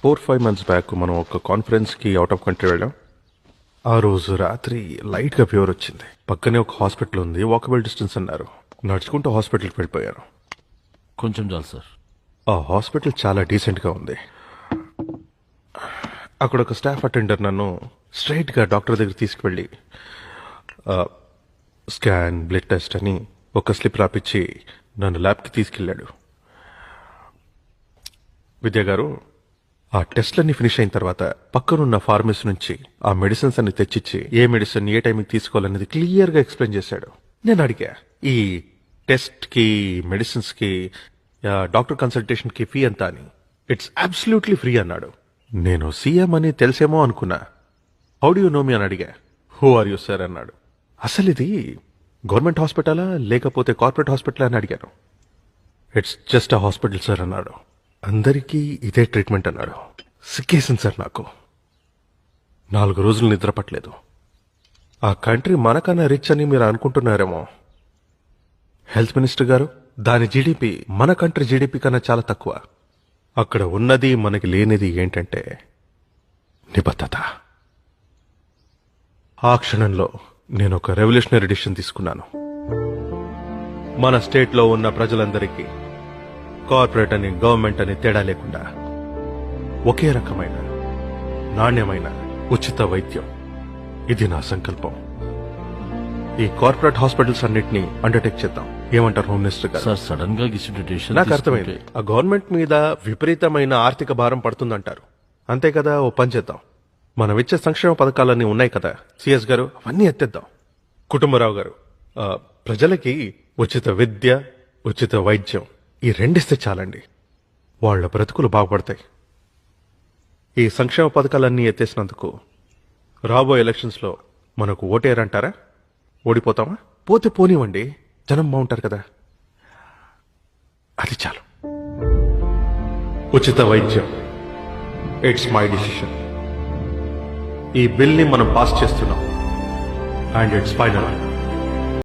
4-5 months back మనం ఒక కాన్ఫరెన్స్కి out of country వెళ్ళాం. ఆ రోజు రాత్రి లైట్గా ఫీవర్ వచ్చింది. పక్కనే ఒక హాస్పిటల్ ఉంది, వాకబుల్ డిస్టెన్స్ అన్నారు. నడుచుకుంటూ హాస్పిటల్కి వెళ్ళిపోయారు. కొంచెం చాలు సార్. ఆ హాస్పిటల్ చాలా డీసెంట్గా ఉంది. అక్కడ ఒక స్టాఫ్ అటెండర్ నన్ను స్ట్రైట్గా డాక్టర్ దగ్గర తీసుకువెళ్ళి స్కాన్, బ్లడ్ టెస్ట్ అని ఒక స్లిప్ రాపిచ్చి నన్ను ల్యాబ్కి తీసుకెళ్ళాడు. విద్యా గారు, ఆ టెస్ట్లన్నీ ఫినిష్ అయిన తర్వాత పక్కనున్న ఫార్మసీ నుంచి ఆ మెడిసిన్స్ అన్ని తెచ్చిచ్చి ఏ మెడిసిన్ ఏ టైంకి తీసుకోవాలనేది క్లియర్గా ఎక్స్ప్లెయిన్ చేశాడు. నేను అడిగా, ఈ టెస్ట్కి, మెడిసిన్స్కి, డాక్టర్ కన్సల్టేషన్కి ఫీ ఎంత అని. ఇట్స్ అబ్సల్యూట్లీ ఫ్రీ అన్నాడు. నేను సీఎం అని తెలిసేమో అనుకున్నా. హౌ డు యూ నో మీ అని అడిగా. హూ ఆర్ యూ సార్ అన్నాడు. అసలు ఇది గవర్నమెంట్ హాస్పిటలా లేకపోతే కార్పొరేట్ హాస్పిటల్ అని అడిగాను. It's just a hospital sir అన్నాడు. అందరికీ ఇదే ట్రీట్మెంట్ అన్నాడు. సిక్కేసింది సార్ నాకు. 4 రోజులు నిద్ర పట్టలేదు. ఆ కంట్రీ మనకన్నా రిచ్ అని మీరు అనుకుంటున్నారేమో. హెల్త్ మినిస్టర్ గారు, దాని జీడిపి మన కంట్రీ జీడిపి కన్నా చాలా తక్కువ. అక్కడ ఉన్నది మనకి లేనిది ఏంటంటే నిబద్ధత. ఆ క్షణంలో నేను ఒక రెవల్యూషనరీ డిసిషన్ తీసుకున్నాను. మన స్టేట్లో ఉన్న ప్రజలందరికీ కార్పొరేట్ అని, గవర్నమెంట్ అని తేడా లేకుండా ఒకే రకమైన నాణ్యమైన ఉచిత వైద్యం. ఇది నా సంకల్పం. ఈ కార్పొరేట్ హాస్పిటల్స్ అన్నిటినీ అండర్టేక్ చేద్దాం. ఏమంటారు హోమ్ మినిస్టర్ గారు? సార్, సడన్ గా డిసిషన్ నాకు అర్థమైంది. ఆ గవర్నమెంట్ మీద విపరీతమైన ఆర్థిక భారం పడుతుందంటారు. అంతే కదా, ఓ పని చేద్దాం. మనం ఇచ్చే సంక్షేమ పథకాలన్నీ ఉన్నాయి కదా సిఎస్ గారు, అవన్నీ ఎత్తేద్దాం. కుటుంబరావు గారు, ప్రజలకి ఉచిత విద్య, ఉచిత వైద్యం ఈ రెండిస్తే చాలండి. వాళ్ళ బ్రతుకులు బాగుపడతాయి. ఈ సంక్షేమ పథకాలన్నీ ఎత్తేసినందుకు రాబోయే ఎలక్షన్స్లో మనకు ఓటేరంటారా? ఓడిపోతామా? పోతే పోనివ్వండి, జనం బాగుంటారు కదా. అది చాలు. ఉచిత వైద్యం, ఇట్స్ మై డిసిషన్. ఈ బిల్ని మనం పాస్ చేస్తున్నాం అండ్ ఇట్స్ ఫైనల్.